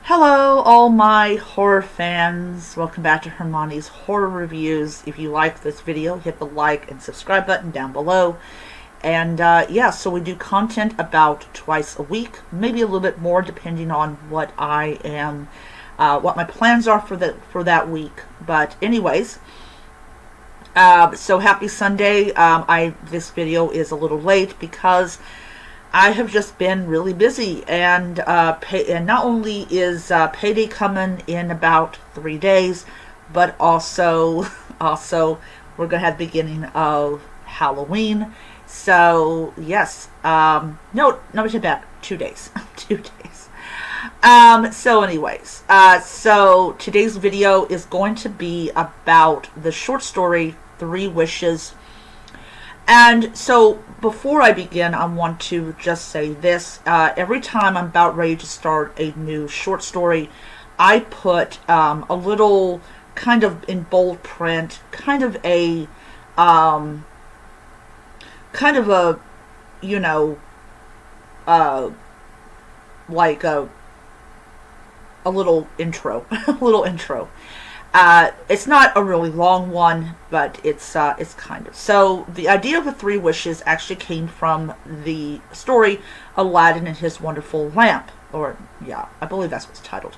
Hello, all my horror fans. Welcome back to Hermione's Horror Reviews. If you like this video, hit the like and subscribe button down below. And yeah, so we do content about twice a week, maybe a little bit more depending on what I am, what my plans are for that week. But anyways, so happy Sunday. This video is a little late because I have just been really busy, and not only is payday coming in about 3 days, but also we're gonna have the beginning of Halloween. So yes, no, take back 2 days, 2 days. So anyways, so today's video is going to be about the short story 3 Wishes. And so before I begin, I want to just say this. Every time I'm about ready to start a new short story, I put a little, kind of in bold print, kind of a, you know, like a little intro, a little intro. It's not a really long one, but it's kind of. So the idea of the 3 Wishes actually came from the story Aladdin and His Wonderful Lamp, or yeah, I believe that's what's titled.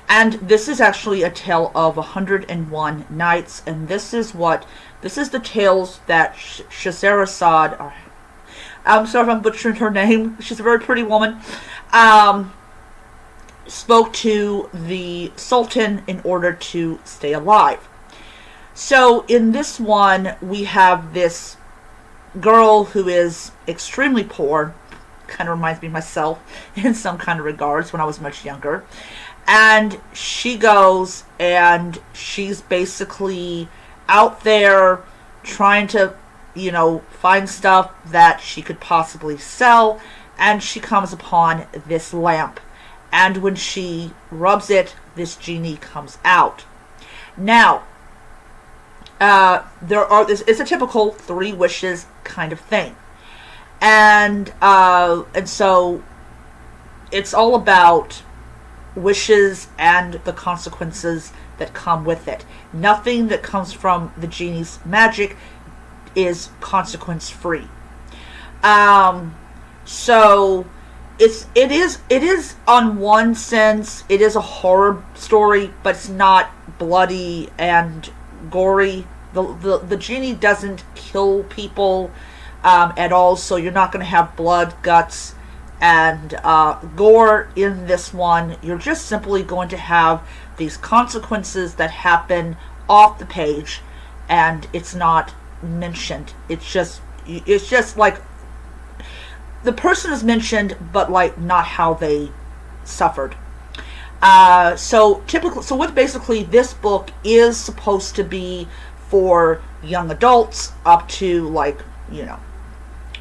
And this is actually a tale of 101 nights, and this is the tales that Scheherazade, I'm sorry if I'm butchering her name, she's a very pretty woman, spoke to the Sultan in order to stay alive. So in this one, we have this girl who is extremely poor, kind of reminds me of myself in some kind of regards when I was much younger, and she goes and she's basically out there trying to, you know, find stuff that she could possibly sell, and she comes upon this lamp. And when she rubs it, this genie comes out. Now, it's a typical 3 wishes kind of thing, and so it's all about wishes and the consequences that come with it. Nothing that comes from the genie's magic is consequence free. So it is on one sense, it is a horror story, but it's not bloody and gory. The genie doesn't kill people at all, so you're not going to have blood, guts, and gore in this one. You're just simply going to have these consequences that happen off the page, and it's not mentioned. It's just like the person is mentioned, but like not how they suffered. So what basically this book is supposed to be for young adults up to, like, you know.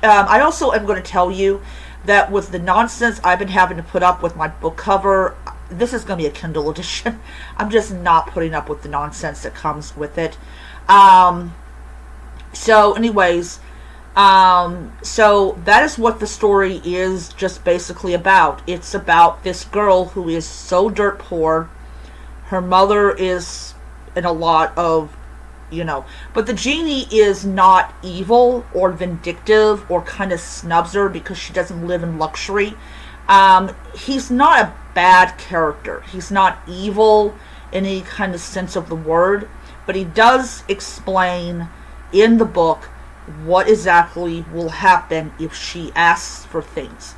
I also am going to tell you that with the nonsense I've been having to put up with my book cover, this is going to be a Kindle edition. I'm just not putting up with the nonsense that comes with it. So anyways, so that is what the story is just basically about. It's about this girl who is so dirt poor. Her mother is in a lot of, you know, but the genie is not evil or vindictive or kind of snubs her because she doesn't live in luxury. He's not a bad character. He's not evil in any kind of sense of the word, but he does explain in the book what exactly will happen if she asks for things.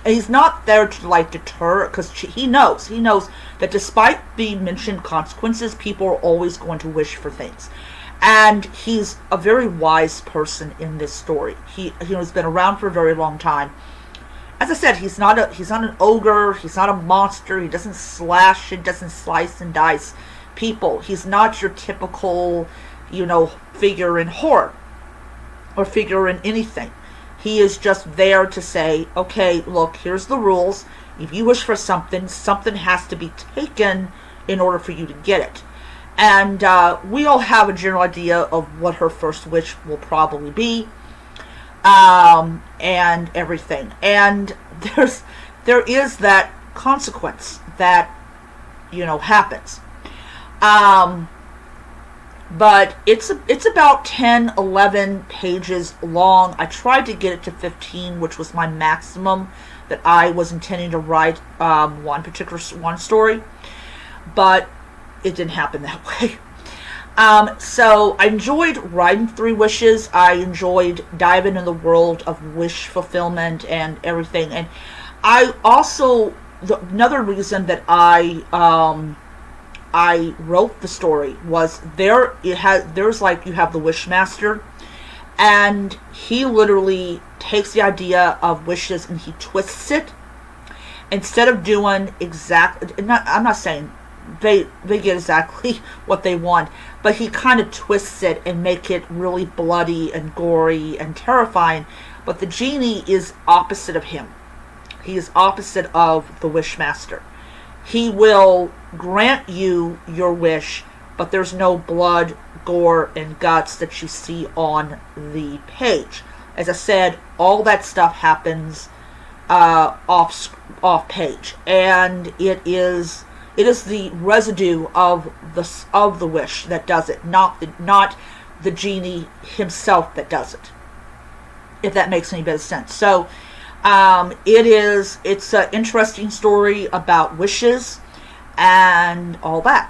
And he's not there to, like, deter, because he knows that despite the mentioned consequences, people are always going to wish for things. And he's a very wise person in this story. He has been around for a very long time. As I said, he's not an ogre, he's not a monster, he doesn't slash and doesn't slice and dice people. He's not your typical, you know, figure in horror or figure in anything. He is just there to say, okay, look, here's the rules. If you wish for something, something has to be taken in order for you to get it. And we all have a general idea of what her first wish will probably be, and everything. And there is that consequence that happens. But it's about 10, 11 pages long. I tried to get it to 15, which was my maximum that I was intending to write one story, but it didn't happen that way. So I enjoyed writing Three Wishes. I enjoyed diving in the world of wish fulfillment and everything. And I also, another reason that I wrote the story was there's like, you have the Wishmaster, and he literally takes the idea of wishes and he twists it. Instead of doing I'm not saying they get exactly what they want, but he kind of twists it and make it really bloody and gory and terrifying. But the genie is opposite of him. He is opposite of the Wishmaster. He will grant you your wish, but there's no blood, gore, and guts that you see on the page. As I said, all that stuff happens off page, and it is the residue of the wish that does it, not the genie himself that does it. If that makes any bit of sense. So it's an interesting story about wishes and all that.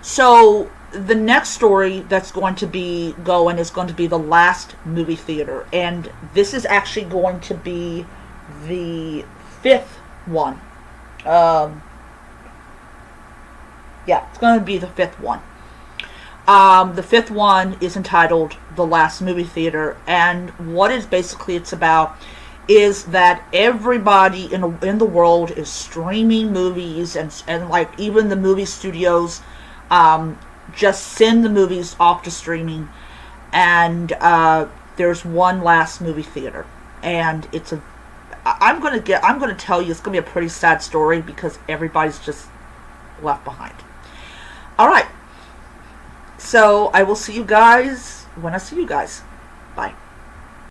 So the next story that's going to be going is going to be The Last Movie Theater, and this is actually going to be the 5th one. Yeah, it's going to be the 5th one. The 5th one is entitled The Last Movie Theater, and what it's about is that everybody in the world is streaming movies, and like even the movie studios just send the movies off to streaming, and there's one last movie theater, and I'm going to tell you, it's going to be a pretty sad story because everybody's just left behind. Alright, so I will see you guys when I see you guys. Bye.